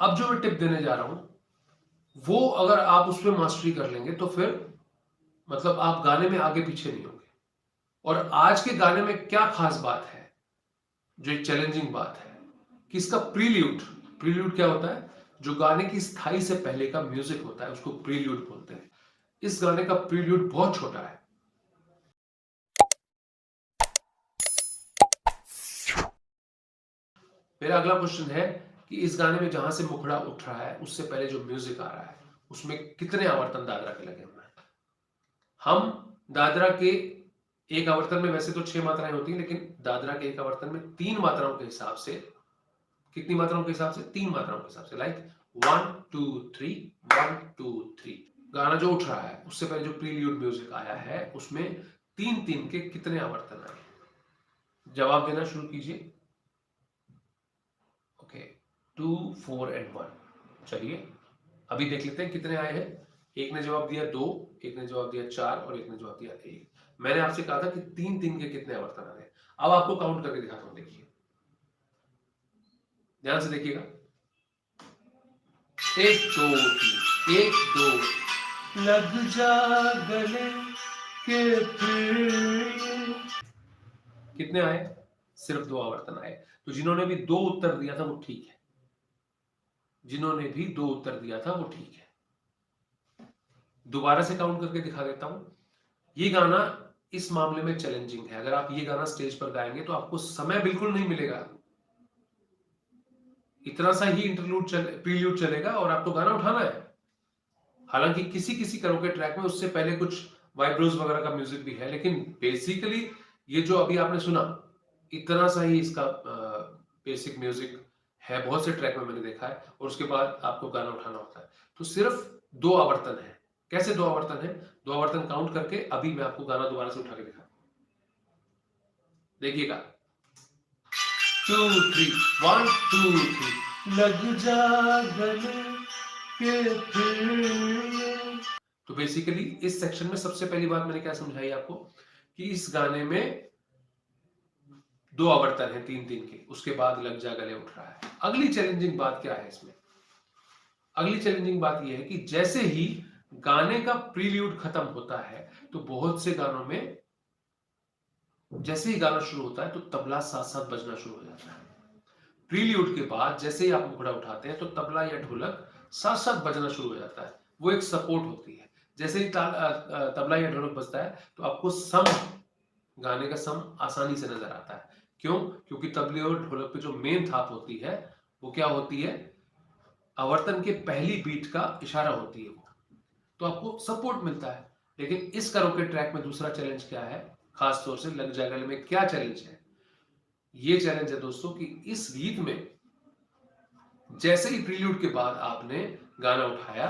अब जो मैं टिप देने जा रहा हूं वो अगर आप उसमें मास्टरी कर लेंगे तो फिर मतलब आप गाने में आगे पीछे नहीं होंगे। और आज के गाने में क्या खास बात है, जो एक चैलेंजिंग बात है कि इसका प्रील्यूड, प्रील्यूड क्या होता है, जो गाने की स्थाई से पहले का म्यूजिक होता है उसको प्रील्यूड बोलते हैं। इस गाने का प्रील्यूड बहुत छोटा है। मेरा अगला क्वेश्चन है कि इस गाने में जहां से मुखड़ा उठ रहा है उससे पहले जो म्यूजिक आ रहा है उसमें कितने आवर्तन दादरा के लगे हुए हैं। हम दादरा के एक आवर्तन में वैसे तो 6 मात्राएं होती हैं, लेकिन दादरा के एक आवर्तन में 3 मात्राओं के हिसाब से, कितनी मात्राओं के हिसाब से, 3 मात्राओं के हिसाब से, लाइक 1 2 3 1 2 3। गाना जो उठ रहा है उससे पहले जो प्रील्यूड म्यूजिक आया है उसमें 3 3 के कितने आवर्तन आए। जवाब देना शुरू कीजिए। Okay, 2 4 and 1। चलिए अभी देख लेते हैं कितने आए हैं। एक ने जवाब दिया 2, एक ने जवाब दिया 4 और एक ने जवाब दिया 1। मैंने आपसे कहा था कि 3 3 के कितने आवर्तन आ रहे हैं। अब आपको काउंट करके दिखाता हूं, देखिए ध्यान से देखिएगा। 1 2 3 1 2 लग जा गले के फिर। कितने आए? सिर्फ 2 आवर्तन आए। तो जिन्होंने भी 2 उत्तर दिया था वो ठीक है, जिन्होंने भी 2 उत्तर दिया था वो ठीक है। दोबारा से काउंट करके दिखा देता हूं। ये गाना इस मामले में चैलेंजिंग है। अगर आप ये गाना स्टेज पर गाएंगे तो आपको समय बिल्कुल नहीं मिलेगा। इतना सा ही इंटरलूड प्रील्यूड चलेगा और आपको गाना उठाना है। हालांकि किसी किसी करोके ट्रैक में उससे पहले कुछ वाइब्रोज वगैरह का म्यूजिक भी है, लेकिन बेसिकली ये जो अभी आपने सुना इतना सा ही इसका बेसिक म्यूजिक है। बहुत से ट्रैक में मैंने देखा है और उसके बाद आपको गाना उठाना होता है। तो सिर्फ 2 आवर्तन है। कैसे 2 आवर्तन है? 2 आवर्तन काउंट करके अभी मैं आपको गाना दोबारा से उठा के दिखा, देखिएगा। 2 3 1 2 3 लग जा गले के फिर। तो बेसिकली इस सेक्शन में सबसे पहली बात मैंने क्या समझाई आपको कि इस गाने में 2 आवर्तन है 3 3 के, उसके बाद लग जा गले उठ रहा है। अगली चैलेंजिंग बात क्या है इसमें? अगली चैलेंजिंग बात यह है कि जैसे ही गाने का प्रील्यूड खत्म होता है तो बहुत से गानों में जैसे ही गाना शुरू होता है तो तबला साथ साथ बजना शुरू हो जाता है। प्रील्यूड के बाद जैसे ही आप मुखड़ा उठाते हैं तो तबला या ढोलक साथ साथ बजना शुरू हो जाता है। वो एक सपोर्ट होती है। जैसे ही तबला या ढोलक बजता है तो आपको सम, गाने का सम आसानी से नजर आता है। क्यों? क्योंकि तबले और ढोलक पे जो मेन थाप होती है वो क्या होती है? आवर्तन के पहली बीट का इशारा होती है वो। तो आपको सपोर्ट मिलता है। लेकिन इस करोके ट्रैक में दूसरा चैलेंज क्या है, खास तौर से लग जा गले में क्या चैलेंज है? ये चैलेंज है दोस्तों कि इस गीत में जैसे ही प्रील्यूड के बाद आपने गाना उठाया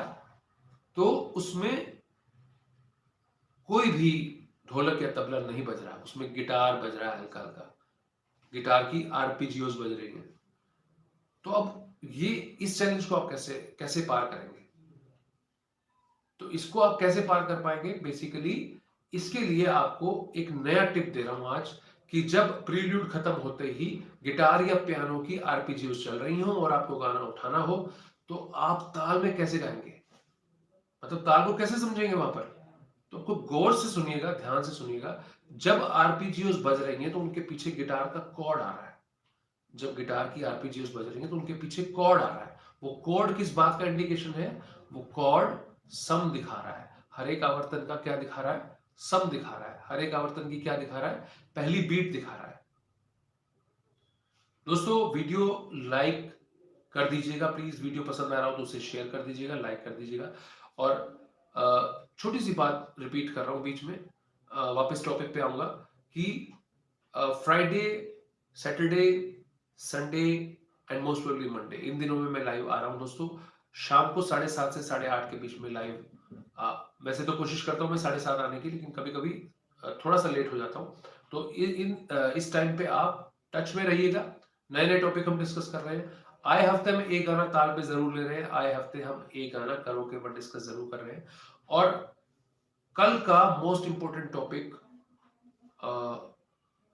तो उसमें कोई भी ढोलक या तबला नहीं बज रहा, उसमें गिटार बज रहा है हल्का हल्का, गिटार की आरपीजीओस बज रही हैं। तो अब ये इस चैलेंज को आप कैसे कैसे पार करेंगे? तो इसको आप कैसे पार कर पाएंगे? बेसिकली इसके लिए आपको एक नया टिप दे रहा हूं आज कि जब प्रील्यूड खत्म होते ही गिटार या पियानो की आरपीजीओस चल रही हो और आपको गाना उठाना हो तो आप ताल में कैसे गाएंगे, मतलब ताल को कैसे समझेंगे वहां पर? तो आपको गौर से सुनिएगा, ध्यान से सुनिएगा। जब आरपीजीओस बज रही हैं तो उनके पीछे गिटार का कॉर्ड आ रहा है। जब गिटार की आरपीजीओस बज रही हैं तो उनके पीछे कॉर्ड आ रहा है। वो कॉर्ड किस बात का इंडिकेशन है? वो कॉर्ड सम दिखा रहा है। हर एक आवर्तन का क्या दिखा रहा है? सम दिखा रहा है। हर एक आवर्तन की क्या दिखा रहा है? पहली बीट दिखा रहा है। दोस्तों वीडियो लाइक कर दीजिएगा प्लीज। वीडियो पसंद आ रहा हो तो उसे शेयर कर दीजिएगा, लाइक कर दीजिएगा। और छोटी सी बात रिपीट कर रहा हूं बीच में, वापस टॉपिक पे आऊंगा कि Friday, Saturday, Sunday and most probably Monday, इन दिनों में मैं लाइव आ रहा हूं दोस्तों। शाम को 7:30 से 8:30 के बीच में लाइव। वैसे तो कोशिश करता हूं मैं 7:30 आने की, लेकिन कभी कभी थोड़ा सा लेट हो जाता हूं। तो इस टाइम पे आप टच में रहिएगा। नए नए टॉपिक हम डिस्कस कर रहे हैं। आए हफ्ते में एक गाना ताल पे जरूर ले रहे हैं। आए हफ्ते हम एक गाना करोके पर डिस्कस जरूर कर रहे हैं। और कल का मोस्ट इंपोर्टेंट टॉपिक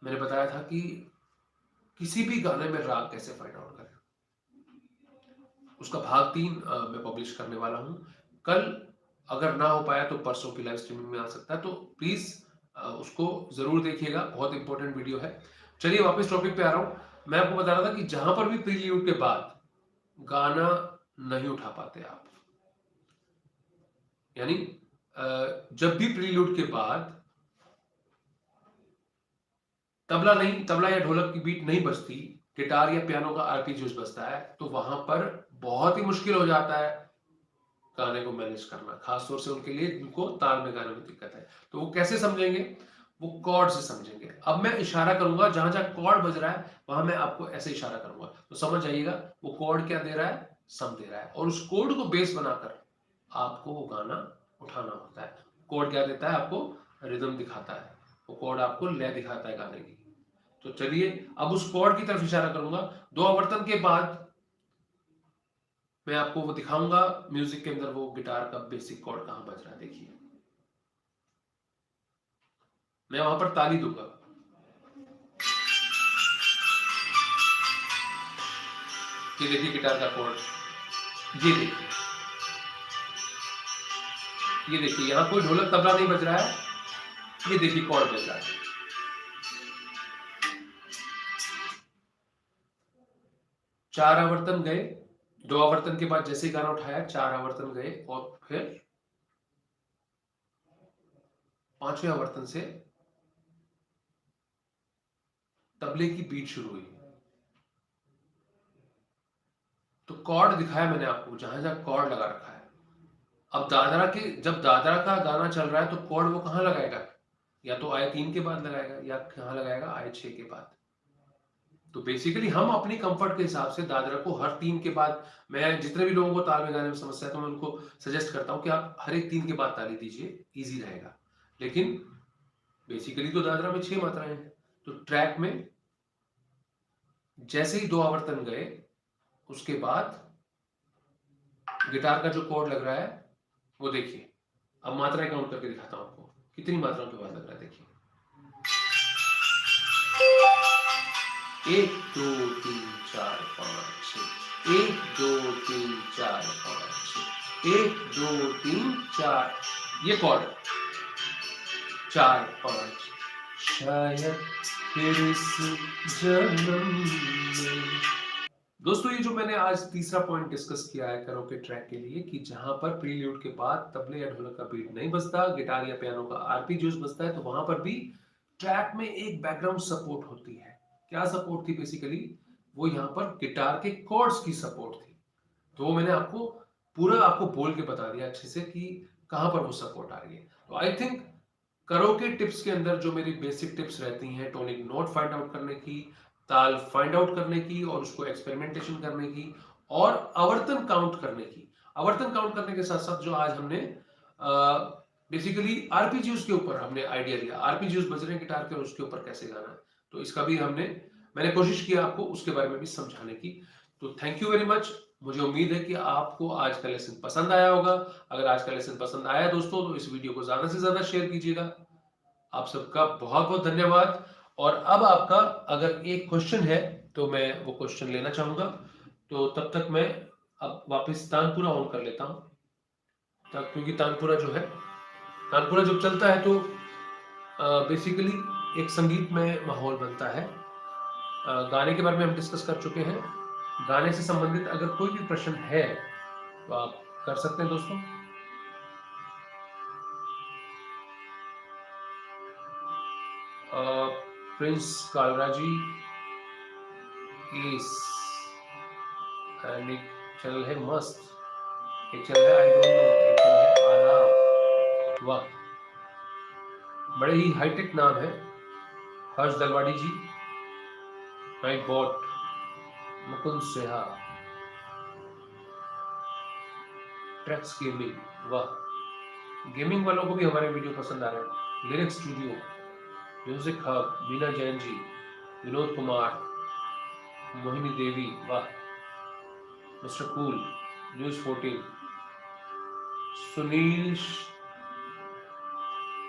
मैंने बताया था कि किसी भी गाने में राग कैसे फाइंड आउट करें। उसका भाग 3 मैं पब्लिश करने वाला हूँ कल। अगर ना हो पाया तो परसों की लाइव स्ट्रीमिंग में आ सकता है, तो प्लीज उसको जरूर देखिएगा, बहुत इंपॉर्टेंट वीडियो है। चलिए वापस टॉपिक पे आ रहा हूं। मैं आपको बता रहा था कि जहां पर भी प्रील्यूड के बाद गाना नहीं उठा पाते आप, यानी जब भी प्रील्यूड के बाद तबला या ढोलक की बीट नहीं बजती, गिटार या पियानो का आरपीजी बजता है, तो वहां पर बहुत ही मुश्किल हो जाता है गाने को मैनेज करना, खासतौर से उनके लिए जिनको ताल में गाने में दिक्कत है। तो वो कैसे समझेंगे? वो कॉर्ड से समझेंगे। अब मैं इशारा करूंगा, जहां जहां कॉर्ड बज रहा है वहां मैं आपको ऐसे इशारा करूंगा, तो समझ जाइएगा वो कॉर्ड क्या दे रहा है, सम दे रहा है, और उस कोड को बेस बनाकर आपको वो गाना उठाना होता है। कोड क्या देता है आपको? रिदम दिखाता है, वो कोड आपको लय दिखाता है गाने की। तो चलिए अब उस कॉर्ड की तरफ इशारा करूंगा। 2 आवर्तन के बाद मैं आपको वो दिखाऊंगा म्यूजिक के अंदर, वो गिटार का बेसिक कॉर्ड कहां बज रहा है। देखिए मैं वहां पर ताली दूंगा, ये देखिए गिटार का कॉर्ड, ये देखिए यहां कोई ढोलक तबला नहीं बज रहा है, ये देखिए कॉर्ड बज रहा है। 4 आवर्तन गए, 2 आवर्तन के बाद जैसे ही गाना उठाया 4 आवर्तन गए, और फिर 5वें आवर्तन से तबले की बीट शुरू हुई। तो कॉर्ड दिखाया मैंने आपको, जहां जहां कॉर्ड लगा रखा है। अब दादरा के, जब दादरा का गाना चल रहा है तो कॉर्ड वो कहां लगाएगा? या तो आय 3 के बाद लगाएगा, या कहां लगाएगा? आय 6 के बाद। तो बेसिकली हम अपनी कंफर्ट के हिसाब से दादरा को हर 3 के बाद, मैं जितने भी लोगों को ताल में गाने में समस्या है तो मैं उनको सजेस्ट करता हूं कि आप हर एक 3 के बाद ताली दीजिए, इजी रहेगा। लेकिन बेसिकली तो दादरा में 6 मात्राएं हैं। तो ट्रैक में जैसे ही 2 आवर्तन गए उसके बाद गिटार का जो कॉर्ड लग रहा है वो देखिए। अब मात्राएं काउंट करके दिखाता हूं आपको कितनी मात्राओं के बाद लग रहा है। देखिए 1 2 3 4 5 6, 1 2 3 4 5 6, 1 2 3 4, ये कॉर्ड 4 5, शायद फिर इस जन्म में। दोस्तों ये जो मैंने आज तीसरा पॉइंट डिस्कस किया है कैरोके ट्रैक के लिए, कि जहां पर प्रील्यूड के बाद तबले या ढोलक का बीट नहीं बजता, गिटार या पियानो का आरपीजी बजता है, तो वहां पर भी ट्रैक में एक बैकग्राउंड सपोर्ट होती है। क्या सपोर्ट थी? बेसिकली वो यहाँ पर गिटार के कॉर्ड्स की सपोर्ट थी। तो वो मैंने आपको पूरा आपको बोल के बता दिया अच्छे से कि कहां पर वो सपोर्ट आ रही है। तो आई थिंक कैरोके टिप्स के अंदर जो मेरी बेसिक टिप्स रहती हैं, टोनिक नोट फाइंड आउट करने की, ताल फाइंड आउट करने की और उसको एक्सपेरिमेंटेशन करने की, और आवर्तन काउंट करने की। आवर्तन काउंट करने के साथ साथ जो आज हमने बेसिकली आरपीजीज के ऊपर हमने आइडिया दिया, आरपीजीज बज रहे हैं गिटार के और उसके ऊपर कैसे गाना है, तो इसका भी मैंने कोशिश की आपको उसके बारे में भी समझाने की। तो थैंक यू वेरी मच। मुझे उम्मीद है कि आपको आज का लेसन पसंद आया होगा। अगर आज का लेसन पसंद आया दोस्तों तो इस वीडियो को ज्यादा से ज्यादा शेयर कीजिएगा। आप सबका बहुत बहुत धन्यवाद। और अब आपका अगर एक क्वेश्चन है तो मैं वो क्वेश्चन लेना चाहूंगा। तो तब तक मैं अब वापस तानपुरा ऑन कर लेता हूं, क्योंकि तानपुरा जो है, तानपुरा जब चलता है तो बेसिकली एक संगीतमय माहौल बनता है। गाने के बारे में हम डिस्कस कर चुके हैं। गाने से संबंधित अगर कोई भी प्रश्न है तो आप कर सकते हैं दोस्तों। प्रिंस कालरा जी, इस एक चैनल है मस्त, एक चैनल है आई डोंट नो, एक चैनल है आराम। वाह, बड़े ही हाईटेक नाम है। Harsh Dalwadi ji, night bot, Mukund Seha, tracks gaming, वाह, गेमिंग वालों को भी हमारे वीडियो पसंद आ रहे हैं। Lyrics studio, music hub, Bina Jain ji, Vinod Kumar, Mohini Devi, वाह, mister cool, news 14, Sunil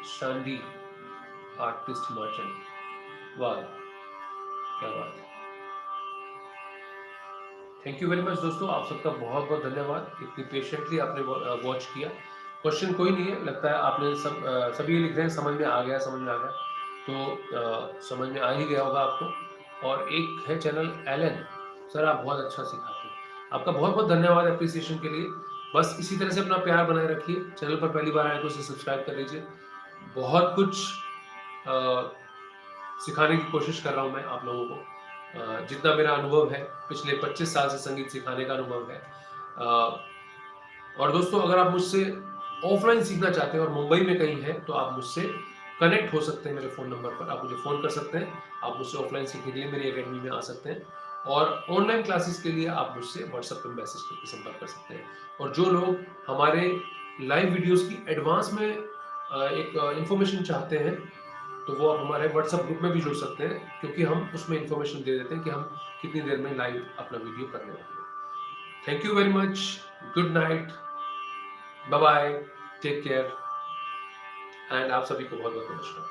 Shandi, artist Himachal, वाह क्या बात है। थैंक यू वेरी मच दोस्तों, आप सबका बहुत बहुत धन्यवाद, इतनी पेशेंटली आपने वॉच किया। क्वेश्चन कोई नहीं है, लगता है आपने सभी लिख रहे हैं समझ में आ गया, तो समझ में आ ही गया होगा आपको। और एक है चैनल एलन, सर आप बहुत अच्छा सिखाते हैं, आपका बहुत बहुत धन्यवाद अप्रिसिएशन के लिए। बस इसी तरह से अपना प्यार बनाए रखिए, चैनल पर पहली बार आए तो इसे सब्सक्राइब कर लीजिए। बहुत कुछ सिखाने की कोशिश कर रहा हूँ मैं आप लोगों को, जितना मेरा अनुभव है, पिछले 25 साल से संगीत सिखाने का अनुभव है। और दोस्तों अगर आप मुझसे ऑफलाइन सीखना चाहते हैं और मुंबई में कहीं है तो आप मुझसे कनेक्ट हो सकते हैं मेरे फ़ोन नंबर पर, आप मुझे फ़ोन कर सकते हैं, आप मुझसे ऑफलाइन सीखने के लिए मेरी एकेडमी में आ सकते हैं। और ऑनलाइन क्लासेस के लिए आप मुझसे व्हाट्सएप पर मैसेज करके संपर्क कर सकते हैं। और जो लोग हमारे लाइव वीडियोस की एडवांस में एक इन्फॉर्मेशन चाहते हैं तो वो आप हमारे व्हाट्सएप ग्रुप में भी जुड़ सकते हैं, क्योंकि हम उसमें इन्फॉर्मेशन दे देते हैं कि हम कितनी देर में लाइव अपना वीडियो करने वाले हैं। Thank you very much, good night, bye bye, take care, and आप सभी को बहुत बहुत नमस्कार।